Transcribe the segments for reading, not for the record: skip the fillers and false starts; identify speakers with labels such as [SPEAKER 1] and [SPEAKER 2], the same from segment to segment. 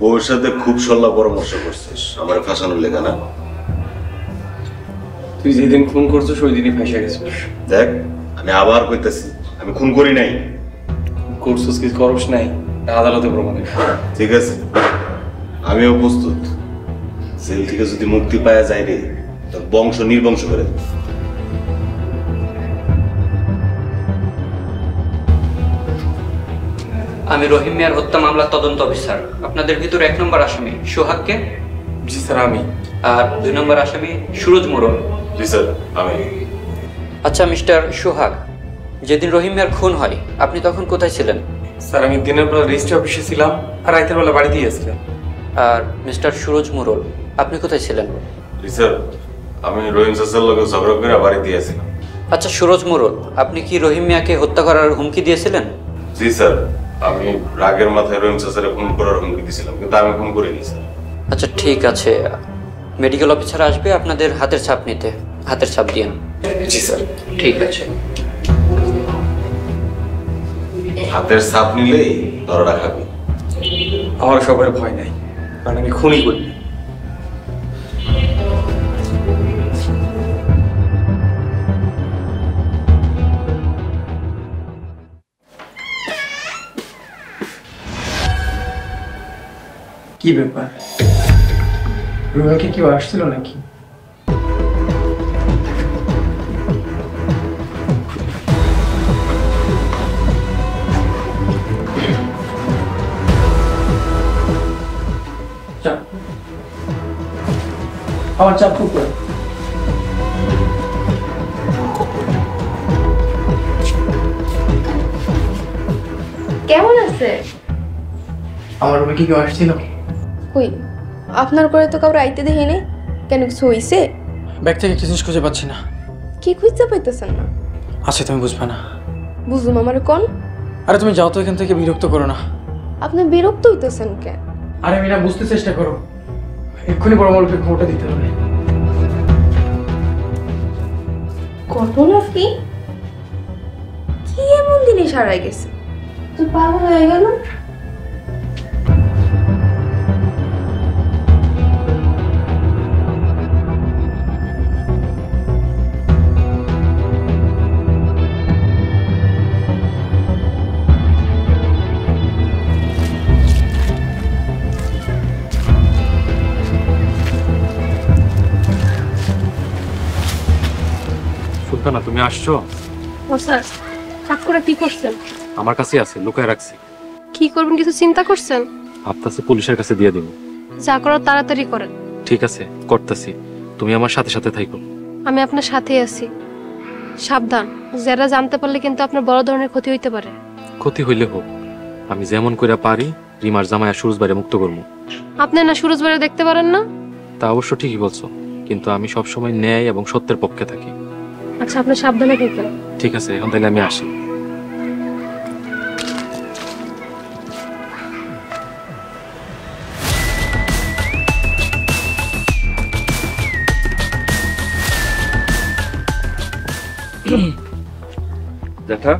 [SPEAKER 1] ওর সাথে খুব সল্লা পরামর্শ করছিস আমার ফাঁসানোর লেখা না?
[SPEAKER 2] তুই যেদিন খুন করছিস ওই দিনই ফাঁসে গেছিস।
[SPEAKER 1] দেখ আমি আবার কইতাছি, আমি খুন করি নাই।
[SPEAKER 2] করছিস কি করস নাই আদালতে প্রমাণ।
[SPEAKER 1] ঠিক আছে, আমিও প্রস্তুত। জেল থেকে যদি মুক্তি পাওয়া যায় রে, তোর বংশ নির্বংশ করে দেব।
[SPEAKER 3] আমি রহিম মিয়ার হত্যা মামলার তদন্ত অফিসার। আপনাদের ভিতর 1 নম্বর আসামি সোহাগকে।
[SPEAKER 2] জি স্যার আমি।
[SPEAKER 3] আর 2 নম্বর আসামি সুরজ মোড়ল।
[SPEAKER 1] জি স্যার আমি।
[SPEAKER 3] আচ্ছা মিস্টার সোহাগ, যেদিন রহিম মিয়ার খুন হয় আপনি তখন কোথায় ছিলেন?
[SPEAKER 2] স্যার আমি দিনের বেলা রেজিস্ট্রি অফিসে ছিলাম আর রাতের বেলা বাড়িতেই আসছিলাম।
[SPEAKER 3] আর মিস্টার সুরজ মোড়ল আপনি কোথায় ছিলেন?
[SPEAKER 1] জি স্যার আমি রহিম স্যারের লগে ঝগড়া করে বাড়ি দিয়েছিলাম।
[SPEAKER 3] আচ্ছা সুরজ মোড়ল, আপনি কি রহিম মিয়াকে হত্যা করার হুমকি দিয়েছিলেন?
[SPEAKER 1] জি স্যার আমি রাগের মাথায় রহিম স্যারের খুন করার হুমকি দিয়েছিলাম, কিন্তু আমি খুন করিনি স্যার।
[SPEAKER 3] আচ্ছা ঠিক আছে, মেডিকেল অফিসার আসবে আপনাদের হাতের ছাপ নিতে। হাতের ছাপ দিন।
[SPEAKER 2] জি স্যার।
[SPEAKER 3] ঠিক আছে।
[SPEAKER 1] হাতের ছাপ নিলেই ধরাটা খাবি।
[SPEAKER 2] আমার সবার ভয় নাই, কারণ আমি খুনই করি। কি ব্যাপার, রুবেলকে কেউ আসছিল নাকি? আমার চাপ খুব করে।
[SPEAKER 4] কেমন আছে?
[SPEAKER 2] আমার রুমে কি কেউ আসছিল?
[SPEAKER 4] কই আপনার করে তো কাউরে আইতে দেখি নাই। কেন কিছু হইছে?
[SPEAKER 2] ব্যাগ থেকে কিছু জিনিস খুঁজে পাচ্ছি না।
[SPEAKER 4] কি খুঁজতে পাইতেছেন না?
[SPEAKER 2] আচ্ছা তুমি বুঝবে না।
[SPEAKER 4] বুঝলাম, আমার কোন?
[SPEAKER 2] আরে তুমি যাও তো এখান থেকে, বিরক্ত করো না।
[SPEAKER 4] আপনি বিরক্ত হইতেছেন কেন?
[SPEAKER 2] আরে মিনা বুঝতে চেষ্টা করো, এক্ষুনি বড় মালকে খবরটা দিতে হবে।
[SPEAKER 4] ঘটনা কি? কি এমন জিনিস হারাই গেছে তুই পাগল হয়ে গেল?
[SPEAKER 5] সুলতানা তুমি আসছো?
[SPEAKER 6] ও স্যার, চাপ করে কি করছেন?
[SPEAKER 5] আমার কাছে আছে, লুকায় রাখছি।
[SPEAKER 6] কি করবেন কিছু চিন্তা করছেন?
[SPEAKER 5] ভাবতাছি পুলিশের কাছে দিয়ে দিব।
[SPEAKER 6] যা করার তাড়াতাড়ি করেন।
[SPEAKER 5] ঠিক আছে করতেছি, তুমি আমার সাথে সাথে থাইকো।
[SPEAKER 6] আমি আপনার সাথেই আছি। সাবধান, যারা জানতে পারলে কিন্তু আপনার বড় ধরনের ক্ষতি হইতে পারে।
[SPEAKER 5] ক্ষতি হইলে হোক, আমি যেমন কইরা পারি রিমার জামাইয়া সুরজ বাইরে মুক্ত করবো।
[SPEAKER 6] আপনি না সুরজ বাইরে দেখতে পারেন না?
[SPEAKER 5] তা অবশ্য ঠিকই বলছো, কিন্তু আমি সবসময় ন্যায় এবং সত্যের পক্ষে থাকি।
[SPEAKER 6] আচ্ছা আপনি সাবধানে থাকবেন।
[SPEAKER 5] ঠিক আছে, এখন তাহলে আমি আসি।
[SPEAKER 7] দেখা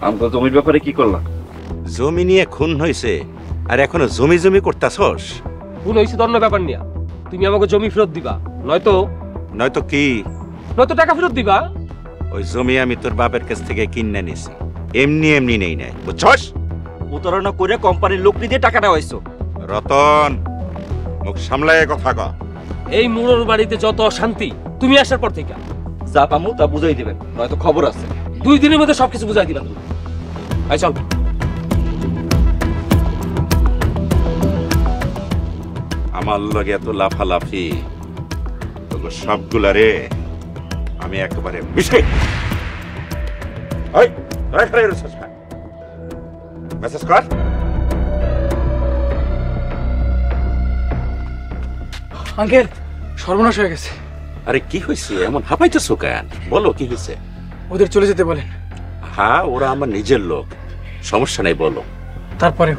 [SPEAKER 7] আমরা জমির ব্যাপারে কি করলাম?
[SPEAKER 8] জমি নিয়ে খুন হয়েছে আর এখনো জমি জমি করতাছস?
[SPEAKER 9] ভুল হয়েছে অন্য ব্যাপার নিয়া। তুমি আমাকে জমি ফেরত দিবা,
[SPEAKER 8] নয়তো কি?
[SPEAKER 9] নয়তো টাকা ফেরত দিবা।
[SPEAKER 8] ওই জমি আমি তোর বাপের কাছ থেকে কিনে নিছি, এমনি এমনি নেই নাই, বুঝছস?
[SPEAKER 7] প্রতারণা করে কোম্পানির লোক দিয়ে টাকা নেওয়া হয়েছে।
[SPEAKER 8] রতন, মুখ সামলায় কথা ক।
[SPEAKER 9] এই মুড়োর বাড়িতে যত অশান্তি তুমি আসার পর থেকে।
[SPEAKER 7] যা পামু তা বুঝাই দিবেন, নয়তো খবর আছে।
[SPEAKER 9] 2 দিনের মধ্যে সবকিছু বুঝাই দিবা তুমি। আই চল।
[SPEAKER 8] আমার লগে এত লাফালাফি, তোকে সবগুলা রে আমি একেবারে মিশে। মেসেজ কর।
[SPEAKER 2] আঙ্কেল, সর্বনাশ হয়ে গেছে।
[SPEAKER 8] আরে কি হয়েছে এমন হাঁপাইতেছো কেন? বলো কি হয়েছে?
[SPEAKER 2] ওদের চলে যেতে বলেন।
[SPEAKER 8] হ্যাঁ ওরা আমার নিজের লোক, সমস্যা নেই, বলো।
[SPEAKER 2] তারপরে